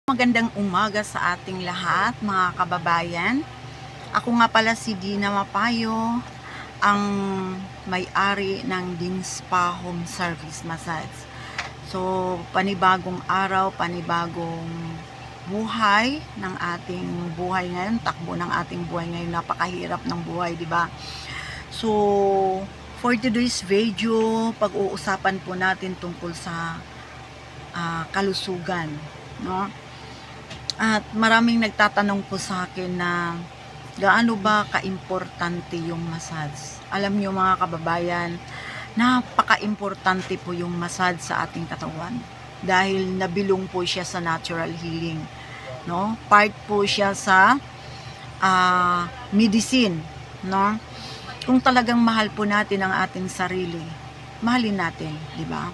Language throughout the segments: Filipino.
Magandang umaga sa ating lahat, mga kababayan. Ako nga pala si Dina Mapayo, ang may-ari ng Dinspa Home Service Massage. So, panibagong araw, panibagong buhay ng ating buhay ngayon, takbo ng ating buhay ngayon, napakahirap ng buhay, di ba? So, for today's video, pag-uusapan po natin tungkol sa kalusugan, no? At maraming nagtatanong po sa akin na gaano ba kaimportante yung massage. Alam nyo mga kababayan, napaka-importante po yung massage sa ating katawan dahil nabilong po siya sa natural healing, no? Part po siya sa medicine, no? Kung talagang mahal po natin ang ating sarili, mahalin natin, di ba?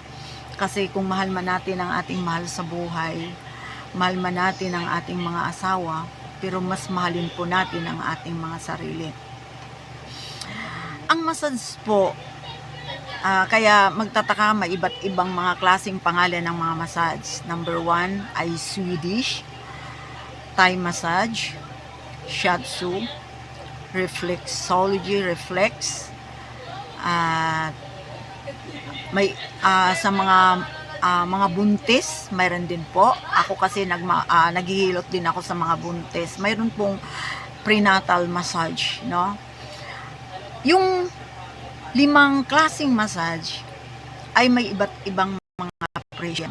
Kasi kung mahal man natin ang ating mahal sa buhay, mahal man natin ang ating mga asawa, pero mas mahalin po natin ang ating mga sarili. Ang massage po, kaya magtataka, may iba't ibang mga klaseng pangalan ng mga massage. Number 1 ay Swedish, Thai massage, Shiatsu, Reflexology, Reflex, at may sa mga buntis, mayroon din po. Ako kasi naghihilot din ako sa mga buntis. Mayroon pong prenatal massage, no? Yung 5 klaseng massage ay may iba't ibang mga presyo.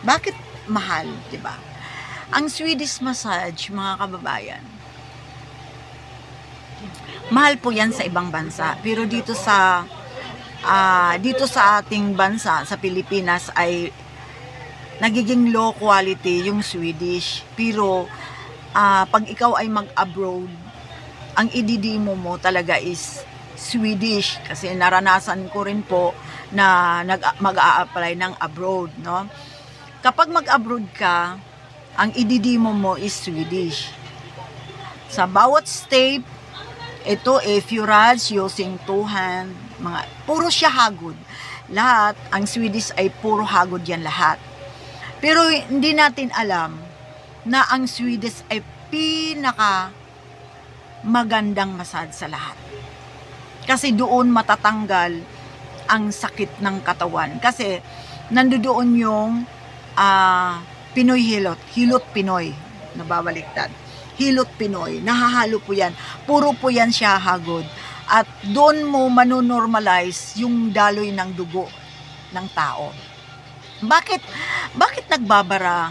Bakit mahal, 'di ba? Ang Swedish massage, mga kababayan, mahal po 'yan sa ibang bansa, pero dito sa ating bansa, sa Pilipinas, ay nagiging low quality yung Swedish. Pero pag ikaw ay mag-abroad, ang ididimo mo talaga is Swedish. Kasi naranasan ko rin po na mag-a-apply ng abroad, no? Kapag mag-abroad ka, ang ididimo mo is Swedish. Sa bawat state, ito, if you raj using 2 hand, puro siya hagod. Lahat, ang Swedish ay puro hagod yan lahat. Pero hindi natin alam na ang Swedish ay pinaka magandang massage sa lahat. Kasi doon matatanggal ang sakit ng katawan. Kasi nandoon yung Pinoy hilot Pinoy, nababaliktad. Hilot Pinoy, nahahalo po yan. Puro po yan siya hagod. At doon mo manonormalize yung daloy ng dugo ng tao. Bakit nagbabara?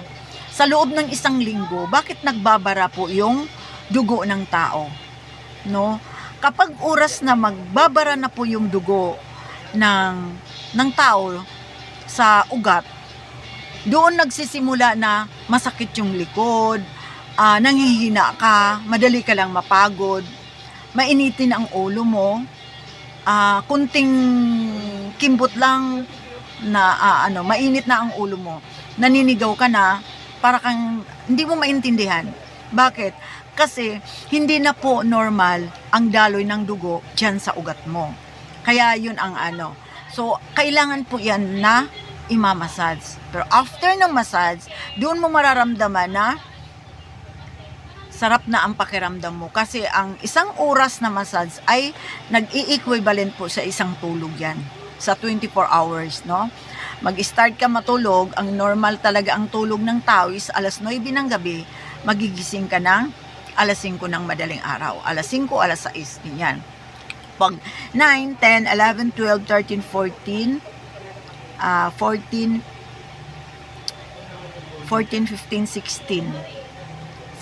Sa loob ng 1 linggo, bakit nagbabara po yung dugo ng tao? No? Kapag oras na magbabara na po yung dugo ng tao sa ugat, doon nagsisimula na masakit yung likod, nanghihina ka, madali ka lang mapagod, mainitin ang ulo mo, kunting kimbot lang na mainit na ang ulo mo, naninigaw ka na, para kang hindi mo maintindihan. Bakit? Kasi hindi na po normal ang daloy ng dugo dyan sa ugat mo. Kaya yun ang So, kailangan po yan na imamassage. Pero after ng massage, doon mo mararamdaman na sarap na ang pakiramdam mo. Kasi ang 1 oras na massage ay nag-i-equivalent po sa 1 tulog yan. Sa 24 hours, no? Mag-start ka matulog, ang normal talaga ang tulog ng tao is alas 9 ng gabi, magigising ka ng alas 5 ng madaling araw. Alas 5, alas 6, ganyan. Pag 9, 10, 11, 12, 13, 14, 14, 15, 16,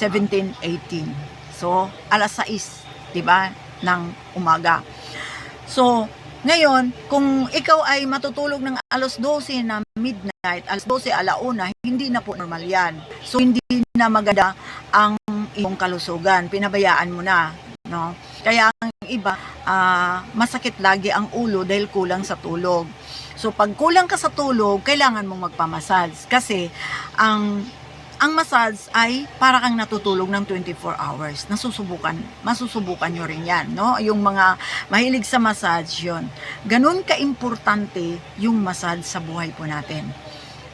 17, 18. So, alas 6, 'di ba, ng umaga. So, ngayon, kung ikaw ay matutulog ng alas 12 na midnight, alas 12, alauna, hindi na po normal 'yan. So, hindi na maganda ang iyong kalusugan. Pinabayaan mo na, no? Kaya ang iba, masakit lagi ang ulo dahil kulang sa tulog. So, pag kulang ka sa tulog, kailangan mong magpamassage kasi ang massage ay para kang natutulog ng 24 hours. Masusubukan nyo rin yan, no? Yung mga mahilig sa massage, yun. Ganun ka-importante yung massage sa buhay po natin.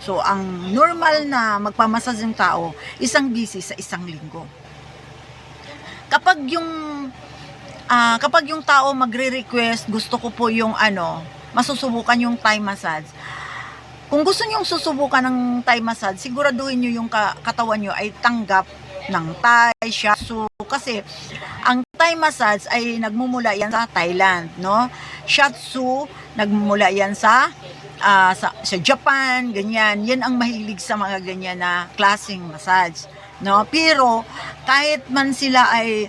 So, ang normal na magpamassage ng tao, isang beses sa isang linggo. Kapag yung tao magre-request, gusto ko po yung masusubukan yung Thai massage. Kung gusto niyo susubukan ng Thai massage, siguraduhin niyo yung katawan niyo ay tanggap ng Thai, shiatsu. Kasi ang Thai massage ay nagmumula yan sa Thailand, no? Shiatsu, nagmumula yan sa Japan, ganyan. Yan ang mahilig sa mga ganyan na klaseng massage, no? Pero kahit man sila ay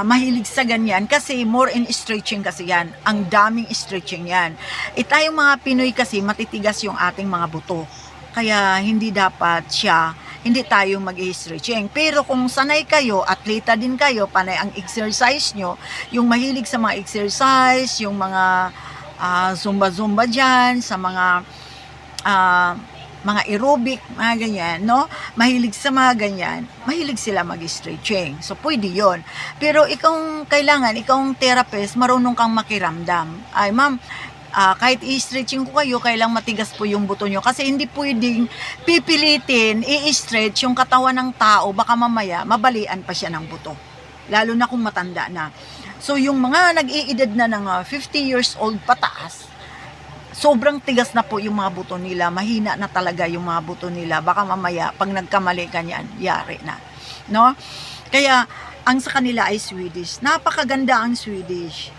mahilig sa ganyan kasi more in stretching kasi yan. Ang daming stretching yan. Tayong mga Pinoy kasi matitigas yung ating mga buto. Kaya hindi tayo mag-stretching. Pero kung sanay kayo, atleta din kayo, panay ang exercise nyo, yung mahilig sa mga exercise, yung mga zumba-zumba dyan, sa mga aerobic, mga ganyan, no? Mahilig sa mga ganyan, mahilig sila mag-stretching. So, pwede yon. Pero ikaw therapist, marunong kang makiramdam. Ay, ma'am, kahit i-stretching ko kayo, kailang matigas po yung buto nyo. Kasi hindi pwedeng pipilitin, i-stretch yung katawan ng tao, baka mamaya, mabalian pa siya ng buto. Lalo na kung matanda na. So, yung mga nag-iedad na ng 50 years old pataas, sobrang tigas na po yung mga buto nila, mahina na talaga yung mga buto nila, baka mamaya pag nagkamali ka niyan, yari na, no? Kaya ang sa kanila ay Swedish, napakaganda ang Swedish,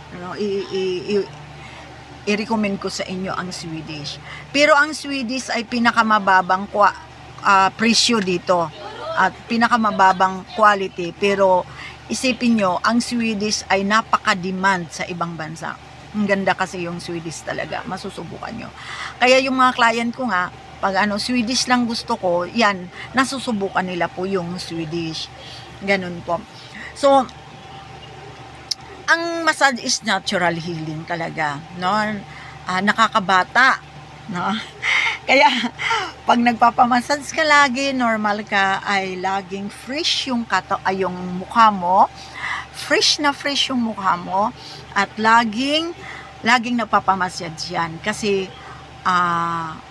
i-recommend ko sa inyo ang Swedish. Pero ang Swedish ay pinakamababang presyo dito at pinakamababang quality, pero isipin nyo, ang Swedish ay napaka-demand sa ibang bansa. Ang ganda kasi yung Swedish talaga. Masusubukan nyo. Kaya yung mga client ko nga, pag Swedish lang gusto ko, yan, nasusubukan nila po yung Swedish. Ganun po. So, ang massage is natural healing talaga, no? Nakakabata, no? Kaya, pag nagpapamassage ka lagi, normal ka, ay laging fresh yung mukha mo, fresh yung mukha mo, at laging nagpapamassage yan kasi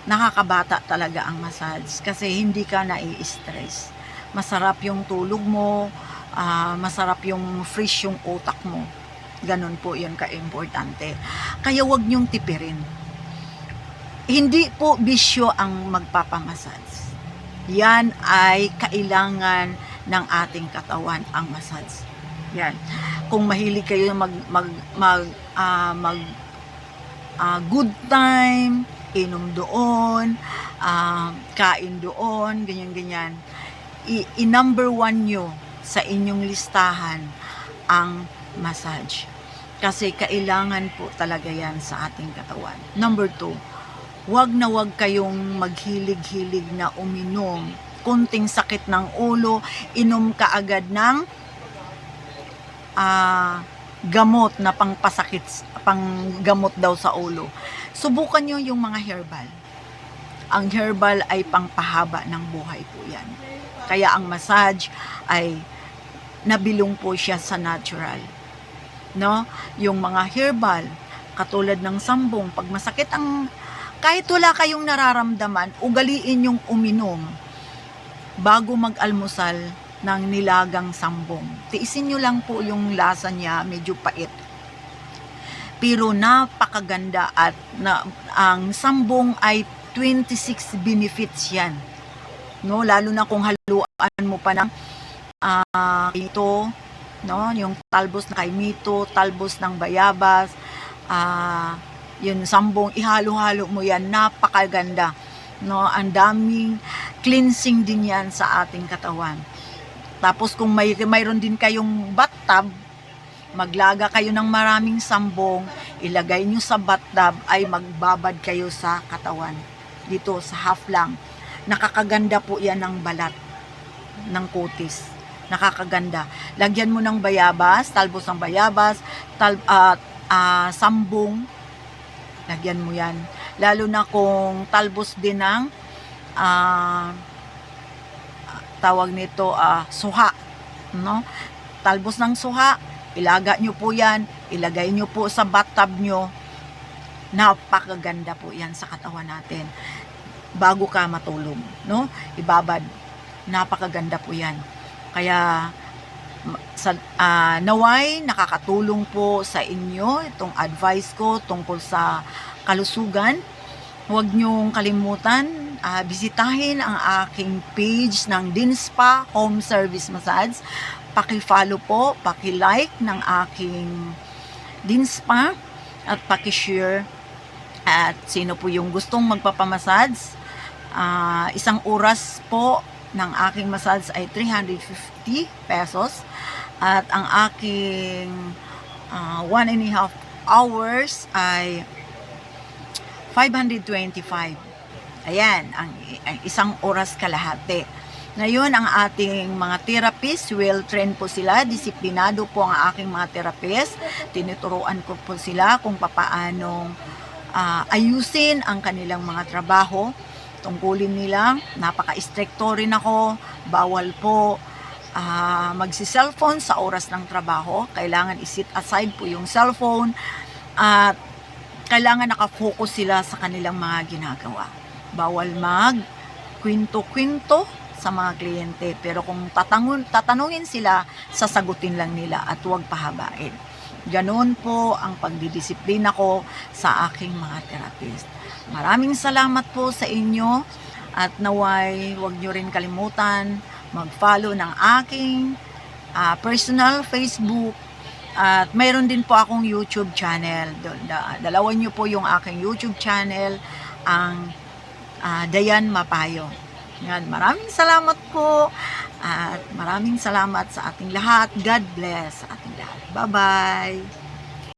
nakakabata talaga ang massage kasi hindi ka nai-stress. Masarap yung tulog mo, masarap yung fresh yung utak mo. Ganun po yun ka-importante. Kaya wag niyong tipirin. Hindi po bisyo ang magpapamassage. Yan ay kailangan ng ating katawan, ang massage. Yan. Kung mahilig kayo good time, inom doon, kain doon, ganyan-ganyan. I-number 1 nyo sa inyong listahan ang massage. Kasi kailangan po talaga yan sa ating katawan. Number 2, wag kayong maghilig-hilig na uminom. Kunting sakit ng ulo, inom ka agad ng gamot na panggamot daw sa ulo. Subukan nyo yung mga herbal. Ang herbal ay pangpahaba ng buhay po yan. Kaya ang massage ay nabilong po siya sa natural. No? Yung mga herbal, katulad ng sambong, pag masakit kahit wala kayong nararamdaman, ugaliin yung uminom bago mag-almusal ng nilagang sambong. Tiisin nyo lang po yung lasa niya, medyo pait. Pero napakaganda at ang sambong ay 26 benefits yan. No, lalo na kung haluan mo pa ng ito, no, yung talbos ng kaimito, talbos ng bayabas, yung sambong, ihalo-halo mo yan, napakaganda. No, ang daming cleansing din yan sa ating katawan. Tapos kung mayroon din kayong bathtub, maglaga kayo ng maraming sambong, ilagay nyo sa bathtub, ay magbabad kayo sa katawan. Dito sa half lang. Nakakaganda po yan ng balat, ng kutis. Nakakaganda. Lagyan mo ng bayabas, talbos ng bayabas, sambong, lagyan mo yan. Lalo na kung talbos din ng tawag nito suha, no? Talbos ng suha, ilaga nyo po yan, ilagay nyo po sa bathtub nyo. Napakaganda po yan sa katawan natin. bago ka matulog, no? Ibabad. Napakaganda po 'yan. Kaya naway nakakatulong po sa inyo itong advice ko tungkol sa kalusugan. Huwag niyong kalimutan, bisitahin ang aking page ng Dinspa Home Service Massage. Paki-follow po, paki-like ng aking Dinspa at paki-share. At sino po yung gustong magpapamassage, isang oras po ng aking massage ay 350 pesos. At ang aking 1.5 hours ay 525. Ayan, ang isang oras kalahati. Ngayon, ang ating mga therapist, well-trained po sila, disiplinado po ang aking mga therapist. Tinuturuan ko po sila kung papaanong ayusin ang kanilang mga trabaho. Tungkulin nila, napaka-stricto rin ako, bawal po magsi-cellphone sa oras ng trabaho. Kailangan i-set aside po yung cellphone at kailangan nakafocus sila sa kanilang mga ginagawa. Bawal mag-kwento-kwento sa mga kliyente. Pero kung tatanungin sila, sasagutin lang nila at huwag pahabain. Ganon po ang pagdidisiplina ko sa aking mga therapist. Maraming salamat po sa inyo at naway huwag nyo rin kalimutan mag-follow ng aking personal Facebook. At mayroon din po akong YouTube channel. Dalawan nyo po yung aking YouTube channel, ang Dayan Mapayo. Yan, maraming salamat po. At maraming salamat sa ating lahat. God bless sa ating lahat. Bye-bye.